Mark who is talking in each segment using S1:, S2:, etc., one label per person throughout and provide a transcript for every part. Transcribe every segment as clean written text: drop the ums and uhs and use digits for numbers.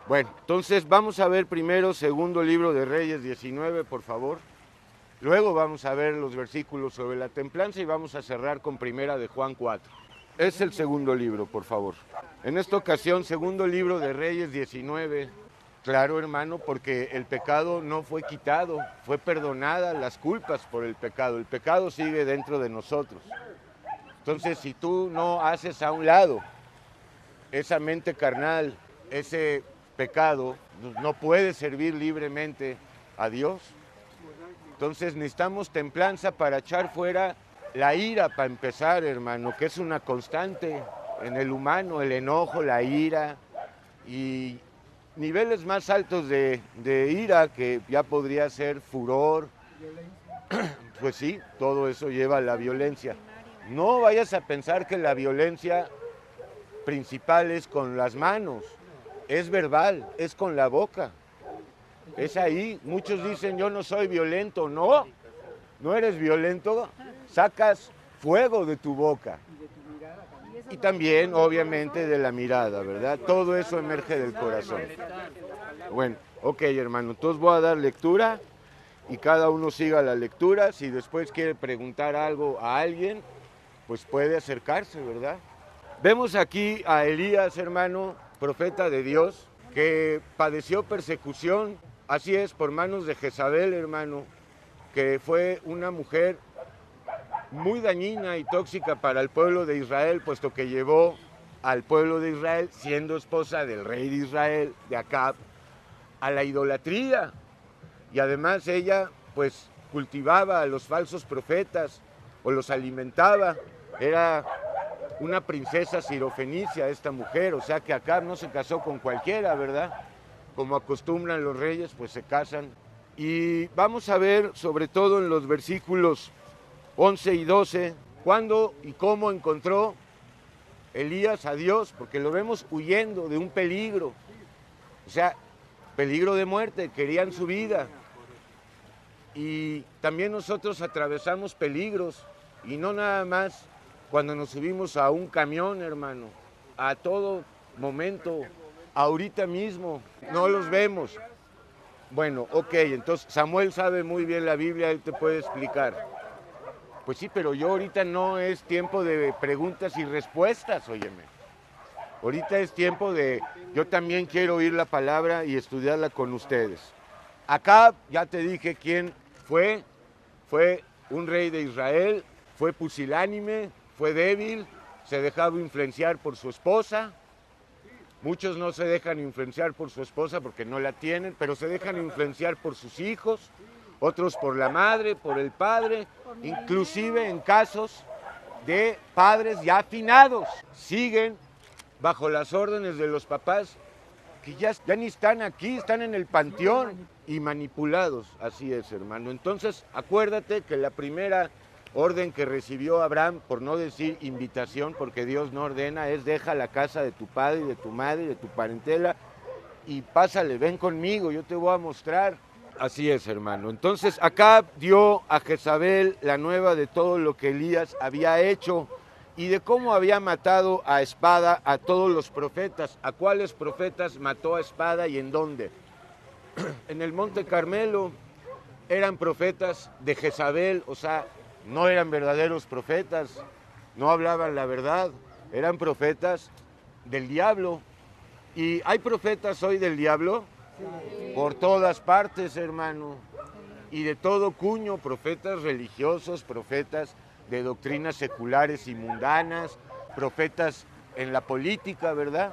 S1: Bueno, entonces vamos a ver primero segundo libro de Reyes 19, por favor. Luego vamos a ver los versículos sobre la templanza y vamos a cerrar con primera de Juan 4. Es el segundo libro, por favor. En esta ocasión, segundo libro de Reyes 19. Claro, hermano, porque el pecado no fue quitado, fue perdonada las culpas por el pecado. El pecado sigue dentro de nosotros. Entonces, si tú no haces a un lado esa mente carnal, ese pecado, no puede servir libremente a Dios. Entonces necesitamos templanza para echar fuera la ira, para empezar, hermano, que es una constante en el humano, el enojo, la ira y niveles más altos de ira, que ya podría ser furor. Pues sí, todo eso lleva a la violencia. No vayas a pensar que la violencia principal es con las manos, es verbal, es con la boca. Es ahí, muchos dicen yo no soy violento, no eres violento, sacas fuego de tu boca. Y también, obviamente, de la mirada, ¿verdad? Todo eso emerge del corazón. Bueno, ok, hermano, entonces voy a dar lectura y cada uno siga la lectura. Si después quiere preguntar algo a alguien, pues puede acercarse, ¿verdad? Vemos aquí a Elías, hermano, profeta de Dios, que padeció persecución, así es, por manos de Jezabel, hermano, que fue una mujer muy dañina y tóxica para el pueblo de Israel, puesto que llevó al pueblo de Israel, siendo esposa del rey de Israel, de Acab, a la idolatría. Y además ella, pues, cultivaba a los falsos profetas o los alimentaba. Era una princesa sirofenicia esta mujer, o sea que Acab no se casó con cualquiera, ¿verdad? Como acostumbran los reyes, pues se casan. Y vamos a ver, sobre todo en los versículos 11 y 12, cuándo y cómo encontró Elías a Dios, porque lo vemos huyendo de un peligro, o sea, peligro de muerte, querían su vida. Y también nosotros atravesamos peligros, y no nada más cuando nos subimos a un camión, hermano, a todo momento, ahorita mismo, no los vemos. Bueno, ok, entonces Samuel sabe muy bien la Biblia, él te puede explicar. Pues sí, pero yo ahorita no es tiempo de preguntas y respuestas, óyeme. Ahorita es tiempo de, yo también quiero oír la palabra y estudiarla con ustedes. Acá ya te dije quién fue un rey de Israel, fue pusilánime, fue débil, se dejaba influenciar por su esposa. Muchos no se dejan influenciar por su esposa porque no la tienen, pero se dejan influenciar por sus hijos, otros por la madre, por el padre, inclusive en casos de padres ya afinados. Siguen bajo las órdenes de los papás que ya ni están aquí, están en el panteón y manipulados. Así es, hermano. Entonces, acuérdate que la primera orden que recibió Abraham, por no decir invitación, porque Dios no ordena, es deja la casa de tu padre y de tu madre y de tu parentela y pásale, ven conmigo, yo te voy a mostrar. Así es, hermano. Entonces, Acab dio a Jezabel la nueva de todo lo que Elías había hecho y de cómo había matado a espada a todos los profetas. ¿A cuáles profetas mató a espada y en dónde? En el Monte Carmelo. Eran profetas de Jezabel, o sea, no eran verdaderos profetas, no hablaban la verdad, eran profetas del diablo. ¿Y hay profetas hoy del diablo? Sí. Por todas partes, hermano, y de todo cuño, profetas religiosos, profetas de doctrinas seculares y mundanas, profetas en la política, ¿verdad?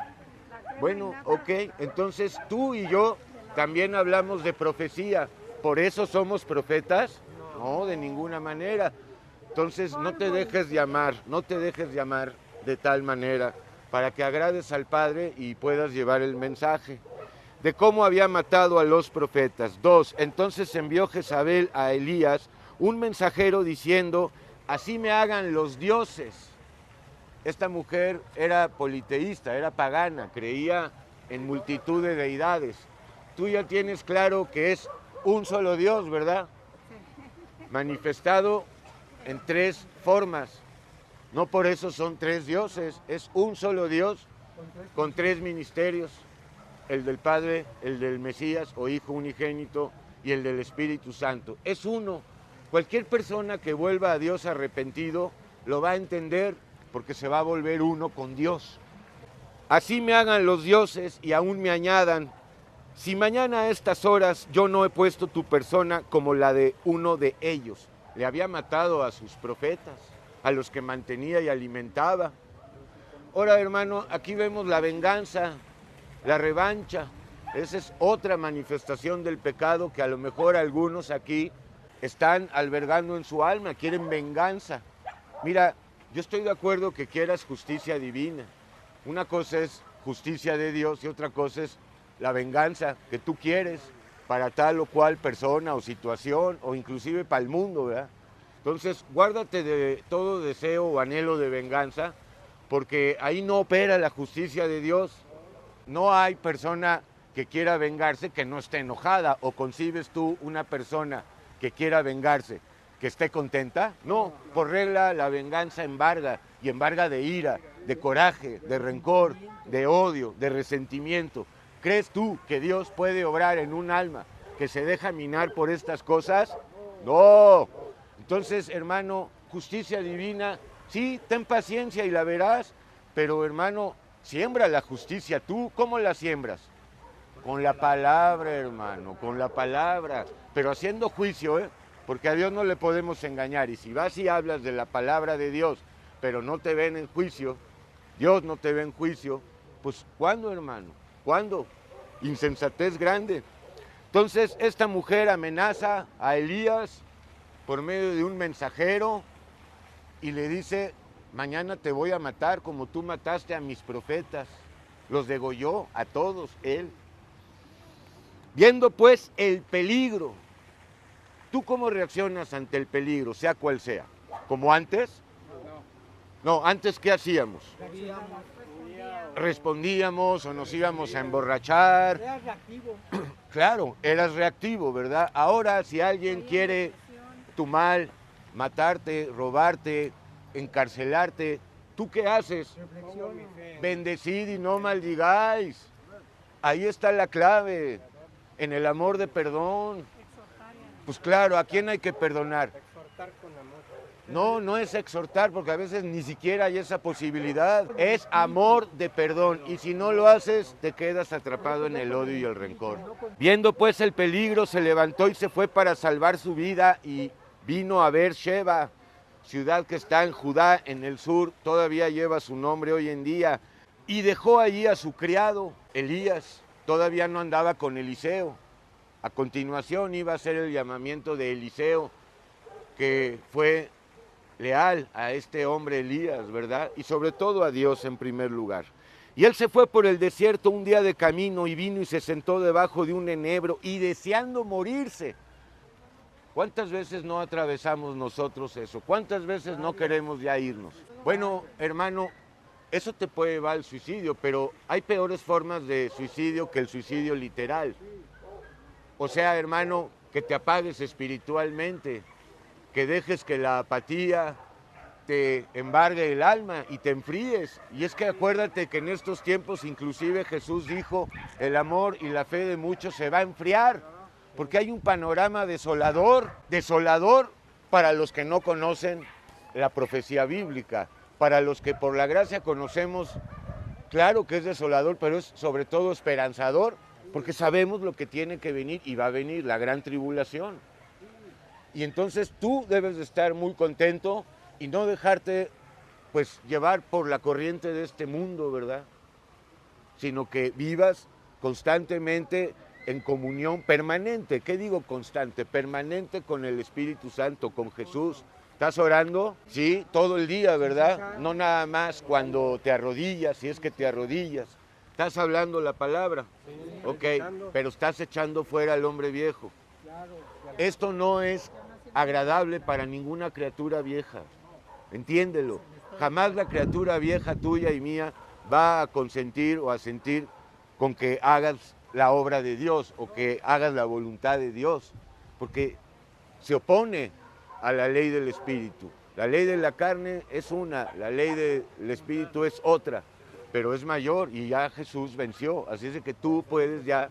S1: Bueno, ok, entonces tú y yo también hablamos de profecía. ¿Por eso somos profetas? No, de ninguna manera. Entonces no te dejes llamar de tal manera para que agrades al Padre y puedas llevar el mensaje de cómo había matado a los profetas. 2. Entonces envió Jezabel a Elías un mensajero diciendo, así me hagan los dioses. Esta mujer era politeísta, era pagana, creía en multitud de deidades. Tú ya tienes claro que es un solo Dios, ¿verdad? Manifestado en tres formas. No por eso son tres dioses, es un solo Dios con tres ministerios. el del Padre, el del Mesías o Hijo unigénito y el del Espíritu Santo. Es uno. Cualquier persona que vuelva a Dios arrepentido lo va a entender porque se va a volver uno con Dios. Así me hagan los dioses y aún me añadan, si mañana a estas horas yo no he puesto tu persona como la de uno de ellos. Le había matado a sus profetas, a los que mantenía y alimentaba. Ahora, hermano, aquí vemos la venganza, la revancha. Esa es otra manifestación del pecado que a lo mejor algunos aquí están albergando en su alma, quieren venganza. Mira, yo estoy de acuerdo que quieras justicia divina. Una cosa es justicia de Dios y otra cosa es la venganza que tú quieres para tal o cual persona o situación o inclusive para el mundo, ¿verdad? Entonces, guárdate de todo deseo o anhelo de venganza, porque ahí no opera la justicia de Dios. No hay persona que quiera vengarse que no esté enojada. ¿O concibes tú una persona que quiera vengarse que esté contenta? No, por regla la venganza embarga, y embarga de ira, de coraje, de rencor, de odio, de resentimiento. ¿Crees tú que Dios puede obrar en un alma que se deja minar por estas cosas? No. Entonces, hermano, justicia divina, sí, ten paciencia y la verás, pero hermano, siembra la justicia tú. ¿Cómo la siembras? Con la palabra, hermano, con la palabra, pero haciendo juicio, porque a Dios no le podemos engañar. Y si vas y hablas de la palabra de Dios, pero no te ven en juicio, Dios no te ve en juicio, pues ¿cuándo, hermano? ¿Cuándo? Insensatez grande. Entonces esta mujer amenaza a Elías por medio de un mensajero y le dice, mañana te voy a matar como tú mataste a mis profetas. Los degolló a todos él. Viendo pues el peligro, ¿tú cómo reaccionas ante el peligro, sea cual sea? ¿Como antes? No, antes ¿qué hacíamos? Respondíamos o nos íbamos a emborrachar.
S2: Era reactivo.
S1: Claro, eras reactivo, ¿verdad? Ahora si alguien quiere tu mal, matarte, robarte, encarcelarte, ¿tú qué haces? Bendecid y no maldigáis. Ahí está la clave, en el amor de perdón. Pues claro, ¿a quién hay que perdonar?
S2: Exhortar con amor.
S1: No, no es exhortar, porque a veces ni siquiera hay esa posibilidad. Es amor de perdón, y si no lo haces, te quedas atrapado en el odio y el rencor. Viendo pues el peligro, se levantó y se fue para salvar su vida, y vino a Beer-sheba, ciudad que está en Judá, en el sur, todavía lleva su nombre hoy en día, y dejó allí a su criado, Elías. Todavía no andaba con Eliseo. A continuación iba a ser el llamamiento de Eliseo, que fue leal a este hombre Elías, ¿verdad? Y sobre todo a Dios en primer lugar. Y él se fue por el desierto un día de camino y vino y se sentó debajo de un enebro y deseando morirse. ¿Cuántas veces no atravesamos nosotros eso? ¿Cuántas veces no queremos ya irnos? Bueno, hermano, eso te puede llevar al suicidio, pero hay peores formas de suicidio que el suicidio literal. O sea, hermano, que te apagues espiritualmente, que dejes que la apatía te embargue el alma y te enfríes. Y es que acuérdate que en estos tiempos inclusive Jesús dijo, el amor y la fe de muchos se va a enfriar, porque hay un panorama desolador para los que no conocen la profecía bíblica, para los que por la gracia conocemos, claro que es desolador, pero es sobre todo esperanzador, porque sabemos lo que tiene que venir y va a venir, la gran tribulación. Y entonces tú debes de estar muy contento y no dejarte pues llevar por la corriente de este mundo, ¿verdad? Sino que vivas constantemente en comunión permanente. ¿Qué digo constante? Permanente con el Espíritu Santo, con Jesús. ¿Estás orando? Sí, todo el día, ¿verdad? No nada más cuando te arrodillas, si es que te arrodillas. ¿Estás hablando la palabra? Ok, pero estás echando fuera al hombre viejo. Esto no es agradable para ninguna criatura vieja. Entiéndelo. Jamás la criatura vieja tuya y mía va a consentir o a sentir con que hagas la obra de Dios o que hagas la voluntad de Dios, porque se opone a la ley del Espíritu. La ley de la carne es una, la ley del Espíritu es otra. pero es mayor y ya Jesús venció, así es de que tú puedes ya.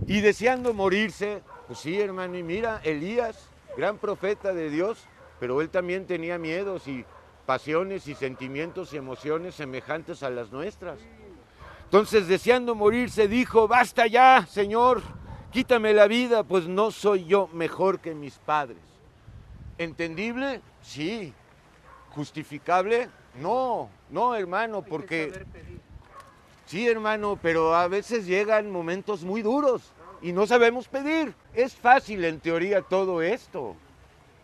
S1: Y deseando morirse, pues sí, hermano, y mira, Elías, gran profeta de Dios, pero él también tenía miedos y pasiones y sentimientos y emociones semejantes a las nuestras. Entonces, deseando morirse, dijo, basta ya, Señor, quítame la vida, pues no soy yo mejor que mis padres. ¿Entendible? Sí. ¿Justificable? No, no, hermano, porque... Sí, hermano, pero a veces llegan momentos muy duros y no sabemos pedir. Es fácil en teoría todo esto,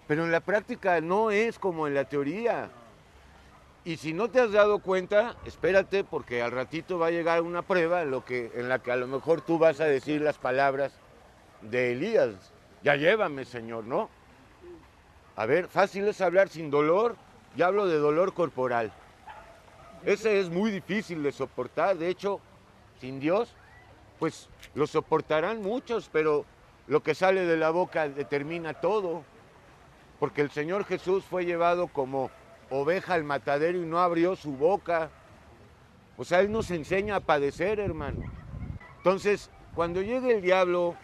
S1: pero en la práctica no es como en la teoría. Y si no te has dado cuenta, espérate, porque al ratito va a llegar una prueba en la que a lo mejor tú vas a decir las palabras de Elías. Ya llévame, Señor, ¿no? A ver, fácil es hablar sin dolor, ya hablo de dolor corporal. Ese es muy difícil de soportar, de hecho, sin Dios, pues lo soportarán muchos, pero lo que sale de la boca determina todo, porque el Señor Jesús fue llevado como oveja al matadero y no abrió su boca. O sea, Él nos enseña a padecer, hermano. Entonces, cuando llegue el diablo,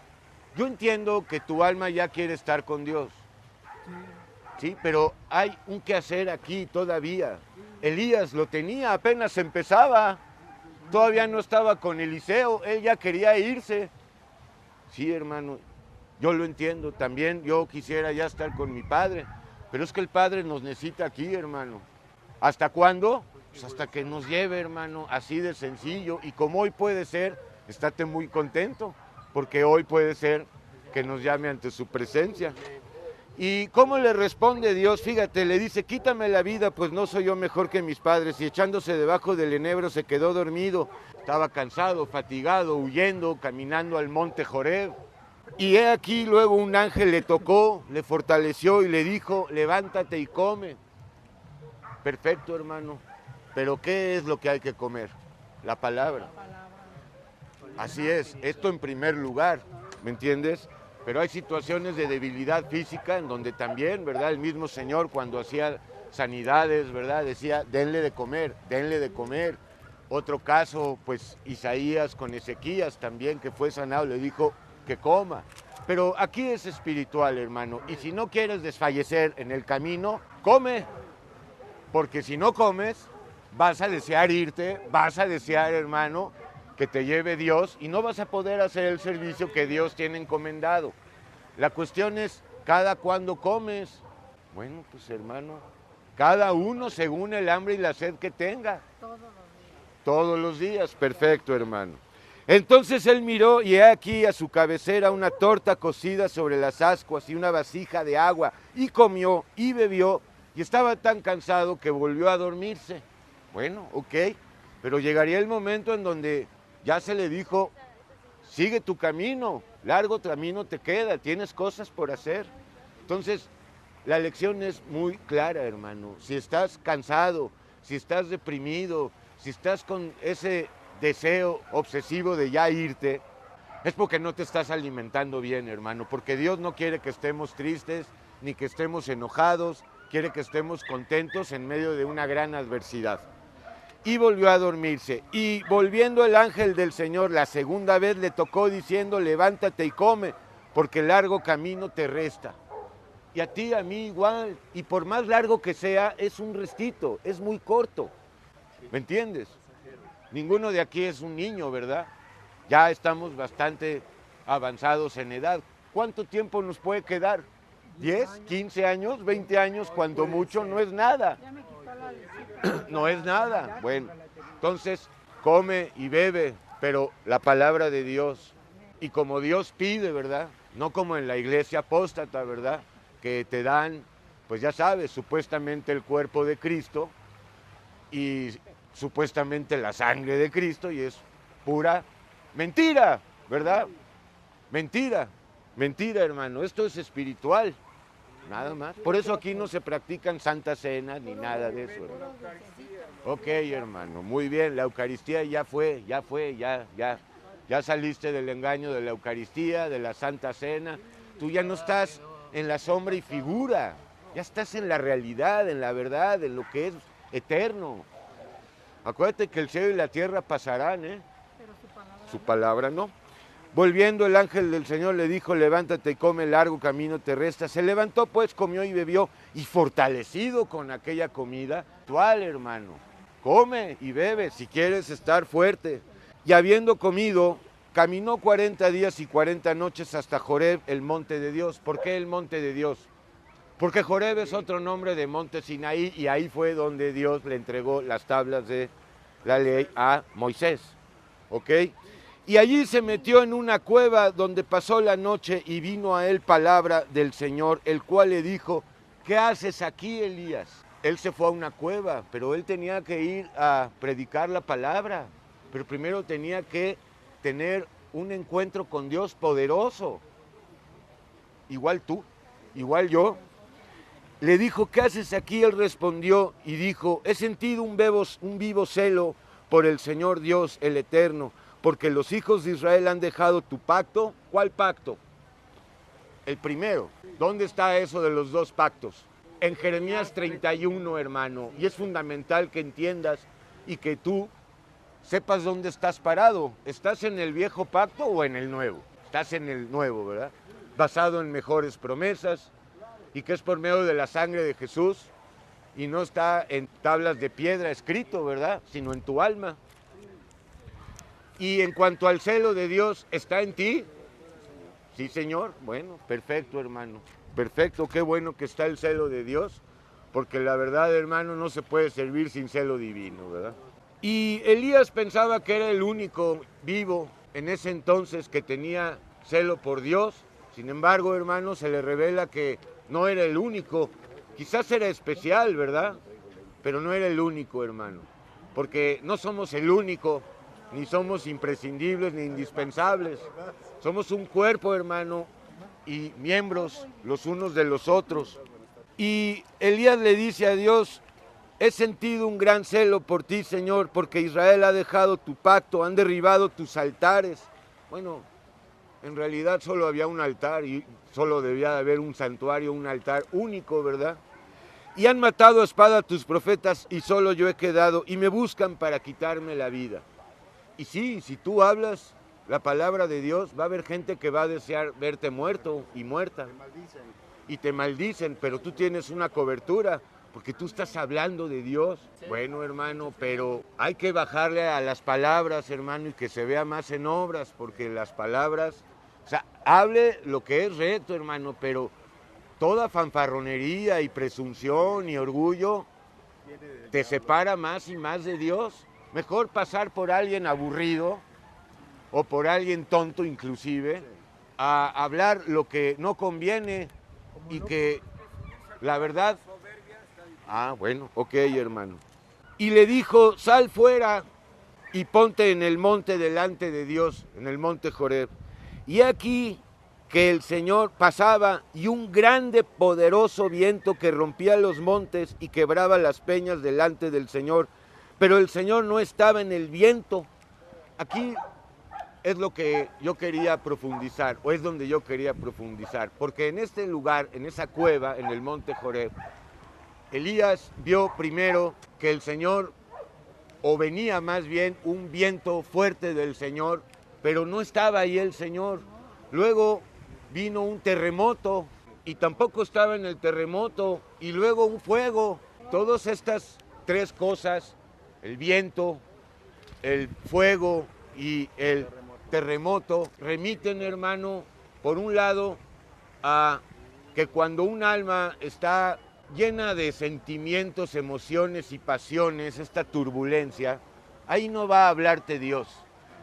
S1: yo entiendo que tu alma ya quiere estar con Dios, ¿sí? Pero hay un quehacer aquí todavía. Elías lo tenía, apenas empezaba, todavía no estaba con Eliseo, él ya quería irse. Sí, hermano, yo lo entiendo, también yo quisiera ya estar con mi padre, pero es que el padre nos necesita aquí, hermano. ¿Hasta cuándo? Pues hasta que nos lleve, hermano, así de sencillo. Y como hoy puede ser, estate muy contento, porque hoy puede ser que nos llame ante su presencia. ¿Y cómo le responde Dios? Fíjate, le dice, quítame la vida, pues no soy yo mejor que mis padres. Y echándose debajo del enebro se quedó dormido. Estaba cansado, fatigado, huyendo, caminando al monte Joreb. Y he aquí luego un ángel le tocó, le fortaleció y le dijo, levántate y come. Perfecto, hermano. Pero ¿qué es lo que hay que comer? La palabra. Así es, esto en primer lugar, ¿me entiendes? Pero hay situaciones de debilidad física en donde también, ¿verdad? El mismo Señor cuando hacía sanidades, ¿verdad? Decía, denle de comer, denle de comer. Otro caso, pues Isaías con Ezequías también, que fue sanado, le dijo que coma. Pero aquí es espiritual, hermano. Y si no quieres desfallecer en el camino, come. Porque si no comes, vas a desear irte, vas a desear, hermano, que te lleve Dios y no vas a poder hacer el servicio que Dios tiene encomendado. La cuestión es, ¿cada cuándo comes? Bueno, pues hermano, cada uno según el hambre y la sed que tenga. Todos los días. Todos los días, perfecto, hermano. Entonces él miró y he aquí a su cabecera una torta cocida sobre las ascuas y una vasija de agua, y comió y bebió, y estaba tan cansado que volvió a dormirse. Bueno, ok, pero llegaría el momento en donde ya se le dijo, sigue tu camino, largo camino te queda, tienes cosas por hacer. Entonces, la lección es muy clara, hermano. Si estás cansado, si estás deprimido, si estás con ese deseo obsesivo de ya irte, es porque no te estás alimentando bien, hermano, porque Dios no quiere que estemos tristes, ni que estemos enojados, quiere que estemos contentos en medio de una gran adversidad. Y volvió a dormirse. Y volviendo el ángel del Señor la segunda vez le tocó diciendo, levántate y come, porque largo camino te resta. Y a ti, a mí igual. Y por más largo que sea, es un restito, es muy corto. ¿Me entiendes? Ninguno de aquí es un niño, ¿verdad? Ya estamos bastante avanzados en edad. ¿Cuánto tiempo nos puede quedar? ¿10, 15 años, 20 años? Cuando mucho no es nada. No es nada. Bueno, entonces come y bebe, pero la palabra de Dios. Y como Dios pide, ¿verdad? No como en la iglesia apóstata, ¿verdad? Que te dan, pues ya sabes, supuestamente el cuerpo de Cristo y supuestamente la sangre de Cristo, y es pura mentira, ¿verdad? Mentira, mentira, hermano. Esto es espiritual. Nada más. Por eso aquí no se practican santas cenas ni nada de eso, hermano. Ok, hermano, muy bien. La Eucaristía ya saliste del engaño de la Eucaristía, de la Santa Cena. Tú ya no estás en la sombra y figura. Ya estás en la realidad, en la verdad, en lo que es eterno. Acuérdate que el cielo y la tierra pasarán, ¿eh? Su palabra no. Volviendo el ángel del Señor le dijo, levántate y come, largo camino te resta. Se levantó pues, comió y bebió, y fortalecido con aquella comida, actual, hermano, come y bebe si quieres estar fuerte. Y habiendo comido, caminó 40 días y 40 noches hasta Joreb, el monte de Dios. ¿Por qué el monte de Dios? Porque Joreb es otro nombre de monte Sinaí, y ahí fue donde Dios le entregó las tablas de la ley a Moisés, ¿ok? Y allí se metió en una cueva donde pasó la noche, y vino a él palabra del Señor, el cual le dijo, ¿qué haces aquí, Elías? Él se fue a una cueva, pero él tenía que ir a predicar la palabra, pero primero tenía que tener un encuentro con Dios poderoso, igual tú, igual yo. Le dijo, ¿qué haces aquí? Él respondió y dijo, he sentido un vivo celo por el Señor Dios, el Eterno, porque los hijos de Israel han dejado tu pacto. ¿Cuál pacto? El primero. ¿Dónde está eso de los dos pactos? En Jeremías 31, hermano, y es fundamental que entiendas y que tú sepas dónde estás parado. ¿Estás en el viejo pacto o en el nuevo? Estás en el nuevo, ¿verdad? Basado en mejores promesas, y que es por medio de la sangre de Jesús, y no está en tablas de piedra escrito, ¿verdad? Sino en tu alma. Y en cuanto al celo de Dios, ¿está en ti? Sí, Señor. Bueno, perfecto, hermano. Perfecto, qué bueno que está el celo de Dios, porque la verdad, hermano, no se puede servir sin celo divino, ¿verdad? Y Elías pensaba que era el único vivo en ese entonces que tenía celo por Dios. Sin embargo, hermano, se le revela que no era el único. Quizás era especial, ¿verdad? Pero no era el único, hermano. Porque no somos el único, ni somos imprescindibles, ni indispensables. Somos un cuerpo, hermano, y miembros los unos de los otros. Y Elías le dice a Dios, he sentido un gran celo por ti, Señor, porque Israel ha dejado tu pacto, han derribado tus altares. Bueno, en realidad solo había un altar y solo debía de haber un santuario, un altar único, ¿verdad? Y han matado a espada a tus profetas y solo yo he quedado, y me buscan para quitarme la vida. Y sí, si tú hablas la palabra de Dios, va a haber gente que va a desear verte muerto y muerta. Y te maldicen, pero tú tienes una cobertura, porque tú estás hablando de Dios. Sí. Bueno, hermano, pero hay que bajarle a las palabras, hermano, y que se vea más en obras, porque las palabras, o sea, hable lo que es recto, hermano, pero toda fanfarronería y presunción y orgullo te separa más y más de Dios. Mejor pasar por alguien aburrido o por alguien tonto inclusive, a hablar lo que no conviene y que la verdad... Ah, bueno, ok, hermano. Y le dijo, sal fuera y ponte en el monte delante de Dios, en el monte Joreb. Y aquí que el Señor pasaba, y un grande, poderoso viento que rompía los montes y quebraba las peñas delante del Señor. Pero el Señor no estaba en el viento. Aquí es lo que yo quería profundizar, o es donde yo quería profundizar. Porque en este lugar, en esa cueva, en el monte Joreb, Elías vio primero que el Señor, o venía más bien un viento fuerte del Señor, pero no estaba ahí el Señor. Luego vino un terremoto y tampoco estaba en el terremoto, y luego un fuego. Todas estas tres cosas, el viento, el fuego y el terremoto, remiten, hermano, por un lado, a que cuando un alma está llena de sentimientos, emociones y pasiones, esta turbulencia, ahí no va a hablarte Dios.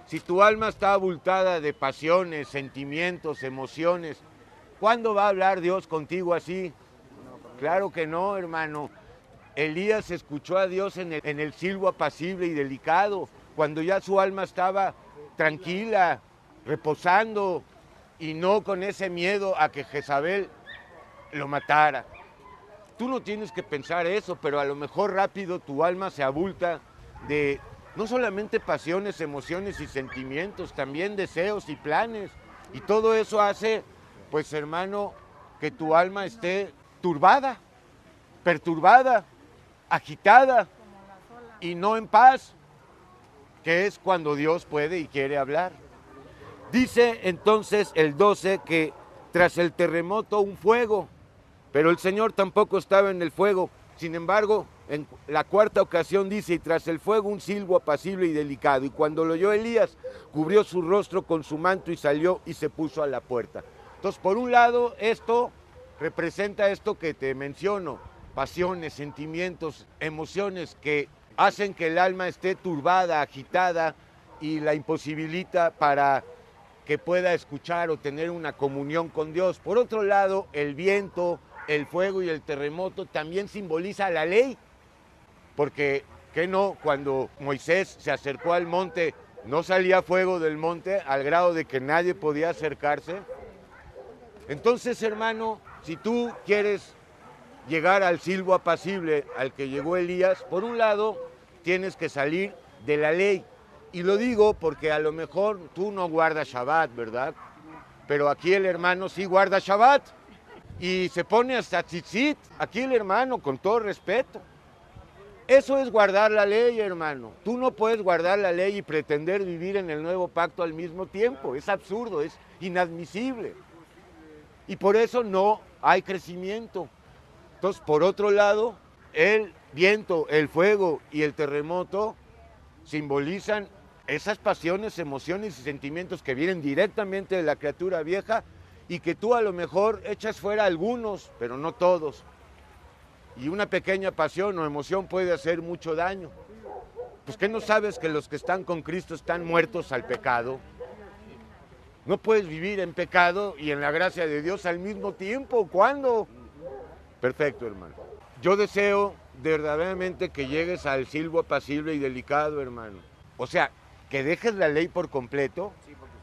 S1: Si tu alma está abultada de pasiones, sentimientos, emociones, ¿cuándo va a hablar Dios contigo así? Claro que no, hermano. Elías escuchó a Dios en el silbo apacible y delicado, cuando ya su alma estaba tranquila, reposando, y no con ese miedo a que Jezabel lo matara. Tú no tienes que pensar eso, pero a lo mejor rápido tu alma se abulta de no solamente pasiones, emociones y sentimientos, también deseos y planes. Y todo eso hace, pues hermano, que tu alma esté turbada, perturbada, agitada y no en paz. que es cuando Dios puede y quiere hablar. Dice entonces el 12 que tras el terremoto un fuego, pero el Señor tampoco estaba en el fuego. Sin embargo, en la cuarta ocasión dice, y tras el fuego un silbo apacible y delicado. Y cuando lo oyó Elías, cubrió su rostro con su manto y salió y se puso a la puerta. Entonces, por un lado, esto representa esto que te menciono, pasiones, sentimientos, emociones que hacen que el alma esté turbada, agitada y la imposibilita para que pueda escuchar o tener una comunión con Dios. Por otro lado, el viento, el fuego y el terremoto también simboliza la ley, porque ¿qué no? Cuando Moisés se acercó al monte, no salía fuego del monte al grado de que nadie podía acercarse. Entonces, hermano, si tú quieres llegar al silbo apacible al que llegó Elías, por un lado tienes que salir de la ley. Y lo digo porque a lo mejor tú no guardas Shabbat, ¿verdad? Pero aquí el hermano sí guarda Shabbat y se pone hasta tzitzit. Aquí el hermano, con todo respeto. Eso es guardar la ley, hermano. Tú no puedes guardar la ley y pretender vivir en el nuevo pacto al mismo tiempo. Es absurdo, es inadmisible. Y por eso no hay crecimiento. Entonces, por otro lado, el viento, el fuego y el terremoto simbolizan esas pasiones, emociones y sentimientos que vienen directamente de la criatura vieja y que tú a lo mejor echas fuera algunos, pero no todos. Y una pequeña pasión o emoción puede hacer mucho daño. Pues ¿qué no sabes que los que están con Cristo están muertos al pecado? No puedes vivir en pecado y en la gracia de Dios al mismo tiempo. ¿Cuándo? Perfecto, hermano. Yo deseo verdaderamente que llegues al silbo apacible y delicado, hermano. O sea, que dejes la ley por completo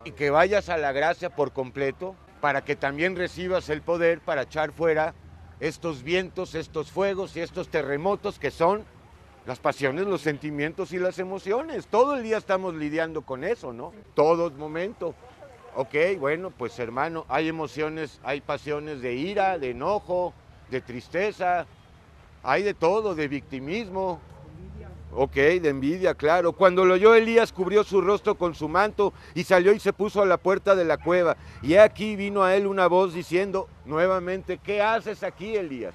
S1: y que vayas a la gracia por completo para que también recibas el poder para echar fuera estos vientos, estos fuegos y estos terremotos que son las pasiones, los sentimientos y las emociones. Todo el día estamos lidiando con eso, ¿no? Todo momento. Ok, bueno, pues hermano, hay emociones, hay pasiones de ira, de enojo, de tristeza, hay de todo, de victimismo. Ok, de envidia, claro. Cuando lo oyó Elías, cubrió su rostro con su manto y salió y se puso a la puerta de la cueva. Y aquí vino a él una voz diciendo nuevamente, ¿qué haces aquí, Elías?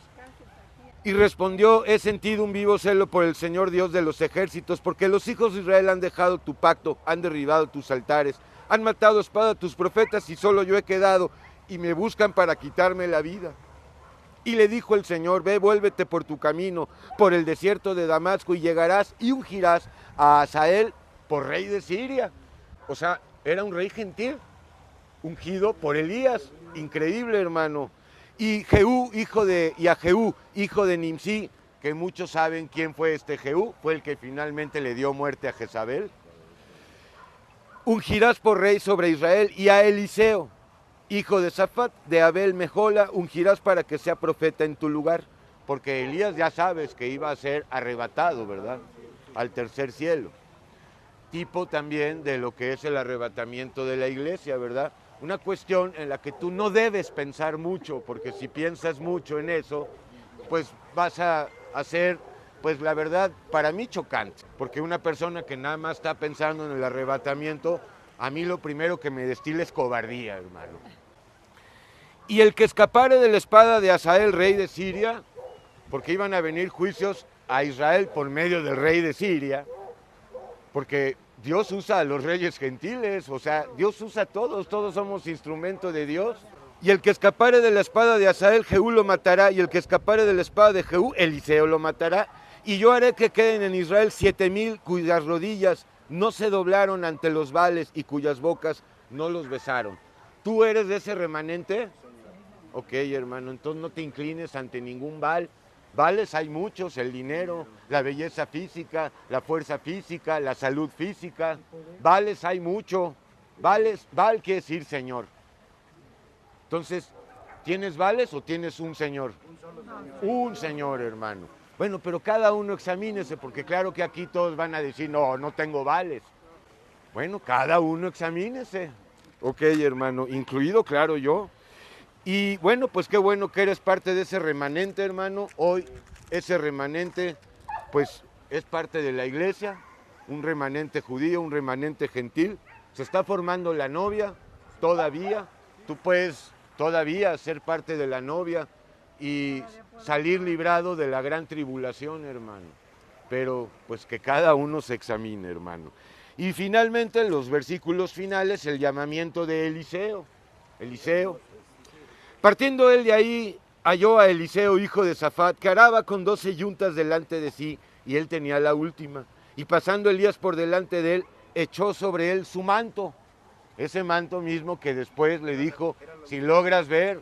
S1: Y respondió, he sentido un vivo celo por el Señor Dios de los ejércitos, porque los hijos de Israel han dejado tu pacto, han derribado tus altares, han matado a espada a tus profetas y solo yo he quedado, y me buscan para quitarme la vida. Y le dijo el Señor, ve, vuélvete por tu camino, por el desierto de Damasco, y llegarás y ungirás a Hazael por rey de Siria. O sea, era un rey gentil, ungido por Elías. Increíble, hermano. Y Jehú, hijo de Nimsi, que muchos saben quién fue este Jehú, fue el que finalmente le dio muerte a Jezabel. Ungirás por rey sobre Israel, y a Eliseo, hijo de Safat, de Abel Mejola, ungirás para que sea profeta en tu lugar, porque Elías ya sabes que iba a ser arrebatado, ¿verdad? Al tercer cielo. Tipo también de lo que es el arrebatamiento de la iglesia, ¿verdad? Una cuestión en la que tú no debes pensar mucho, porque si piensas mucho en eso, pues vas a hacer, pues la verdad, para mí chocante, porque una persona que nada más está pensando en el arrebatamiento, a mí lo primero que me destila es cobardía, hermano. Y el que escapare de la espada de Hazael, rey de Siria, porque iban a venir juicios a Israel por medio del rey de Siria, porque Dios usa a los reyes gentiles, o sea, Dios usa a todos, todos somos instrumento de Dios. Y el que escapare de la espada de Hazael, Jehú lo matará, y el que escapare de la espada de Jehú, Eliseo lo matará. Y yo haré que queden en Israel 7,000 cuyas rodillas no se doblaron ante los Baales y cuyas bocas no los besaron. ¿Tú eres de ese remanente? Ok, hermano, entonces no te inclines ante ningún Baal. Baales hay muchos, el dinero, la belleza física, la fuerza física, la salud física. Baales hay mucho. Baal quiere decir Señor. Entonces, ¿tienes Baales o tienes un Señor? Un Señor, hermano. Bueno, pero cada uno examínese, porque claro que aquí todos van a decir, no, no tengo Baales. Bueno, cada uno examínese. Ok, hermano, incluido, claro, yo. Y bueno, pues qué bueno que eres parte de ese remanente, hermano. Hoy ese remanente, pues, es parte de la iglesia. un remanente judío, un remanente gentil. Se está formando la novia todavía. Tú puedes todavía ser parte de la novia y salir librado de la gran tribulación, hermano. Pero pues que cada uno se examine, hermano. Y finalmente, en los versículos finales, el llamamiento de Eliseo. Eliseo. Partiendo él de ahí, halló a Eliseo, hijo de Safat, que araba con 12 yuntas delante de sí, y él tenía la última. Y pasando Elías por delante de él, echó sobre él su manto. Ese manto mismo que después le dijo, si logras ver,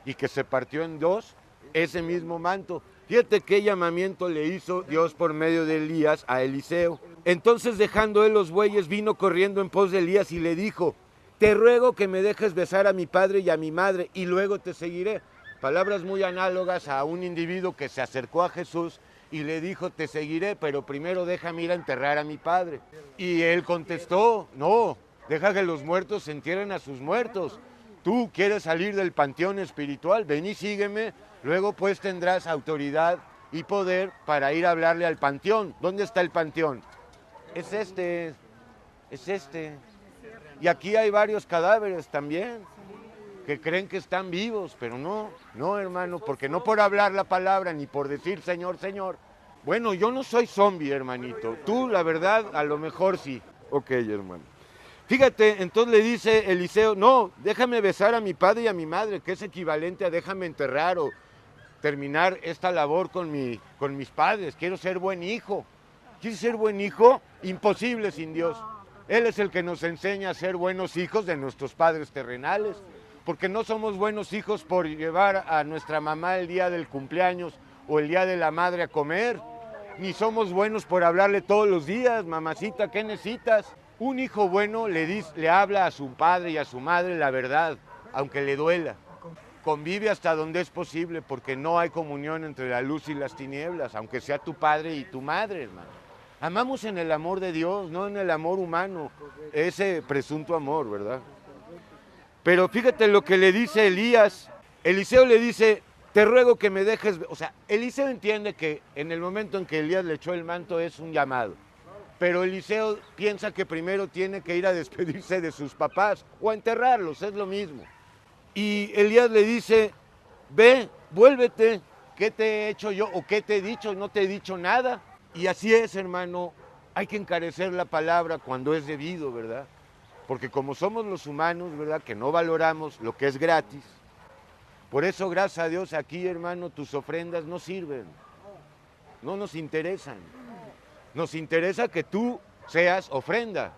S1: y que se partió en dos, ese mismo manto. Fíjate qué llamamiento le hizo Dios por medio de Elías a Eliseo. Entonces, dejando él los bueyes, vino corriendo en pos de Elías y le dijo, te ruego que me dejes besar a mi padre y a mi madre, y luego te seguiré. Palabras muy análogas a un individuo que se acercó a Jesús y le dijo, te seguiré, pero primero déjame ir a enterrar a mi padre. Y él contestó, no, deja que los muertos se entierren a sus muertos. Tú quieres salir del panteón espiritual, ven y sígueme, luego pues tendrás autoridad y poder para ir a hablarle al panteón. ¿Dónde está el panteón? Es este. Y aquí hay varios cadáveres también que creen que están vivos, pero no, hermano, porque no por hablar la palabra ni por decir Señor, Señor. Bueno, yo no soy zombie, hermanito. Tú, la verdad, a lo mejor sí. Ok, hermano. Fíjate, entonces le dice Eliseo, no, déjame besar a mi padre y a mi madre, que es equivalente a déjame enterrar o terminar esta labor con mis padres. Quiero ser buen hijo. ¿Quieres ser buen hijo? Imposible sin Dios. Él es el que nos enseña a ser buenos hijos de nuestros padres terrenales, porque no somos buenos hijos por llevar a nuestra mamá el día del cumpleaños o el día de la madre a comer, ni somos buenos por hablarle todos los días, mamacita, ¿qué necesitas? Un hijo bueno le habla a su padre y a su madre la verdad, aunque le duela. Convive hasta donde es posible, porque no hay comunión entre la luz y las tinieblas, aunque sea tu padre y tu madre, hermano. Amamos en el amor de Dios, no en el amor humano, ese presunto amor, ¿verdad? Pero fíjate lo que le dice Elías. Eliseo le dice, te ruego que me dejes... O sea, Eliseo entiende que en el momento en que Elías le echó el manto es un llamado. Pero Eliseo piensa que primero tiene que ir a despedirse de sus papás o a enterrarlos, es lo mismo. Y Elías le dice, ve, vuélvete, ¿qué te he hecho yo o qué te he dicho? No te he dicho nada. Y así es, hermano, hay que encarecer la palabra cuando es debido, ¿verdad? Porque como somos los humanos, ¿verdad?, que no valoramos lo que es gratis. Por eso, gracias a Dios, aquí, hermano, tus ofrendas no sirven, no nos interesan. Nos interesa que tú seas ofrenda,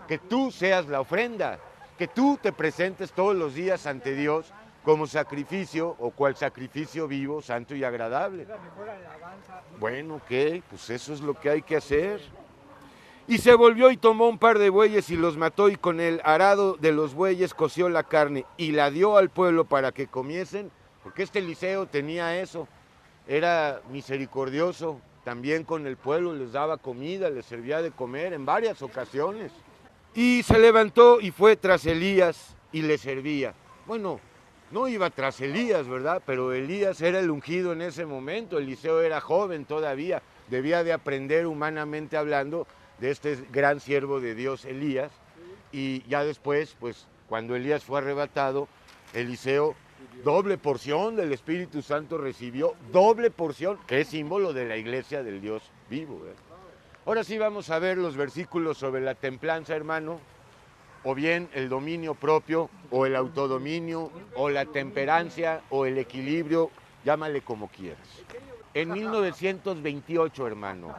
S1: que tú seas la ofrenda, que tú te presentes todos los días ante Dios como sacrificio o cual sacrificio vivo, santo y agradable. Bueno, ok, pues eso es lo que hay que hacer. Y se volvió y tomó un par de bueyes y los mató, y con el arado de los bueyes coció la carne y la dio al pueblo para que comiesen, porque este Eliseo tenía eso, era misericordioso, también con el pueblo les daba comida, les servía de comer en varias ocasiones. Y se levantó y fue tras Elías y le servía. Bueno, no iba tras Elías, ¿verdad? Pero Elías era el ungido en ese momento, Eliseo era joven todavía, debía de aprender humanamente hablando de este gran siervo de Dios, Elías, y ya después, pues, cuando Elías fue arrebatado, Eliseo, doble porción del Espíritu Santo recibió, doble porción, que es símbolo de la iglesia del Dios vivo, ¿verdad? Ahora sí vamos a ver los versículos sobre la templanza, hermano, o bien el dominio propio, o el autodominio, o la temperancia, o el equilibrio, llámale como quieras. En 1928, hermano.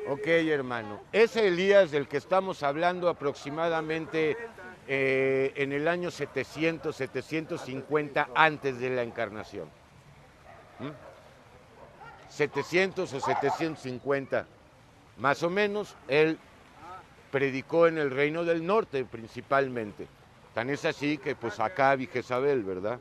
S1: Ok, hermano. Ese Elías del que estamos hablando aproximadamente en el año 700, 750 antes de la encarnación. 700 o 750, más o menos, él predicó en el reino del norte principalmente. Tan es así que pues Acab y Jezabel, ¿verdad?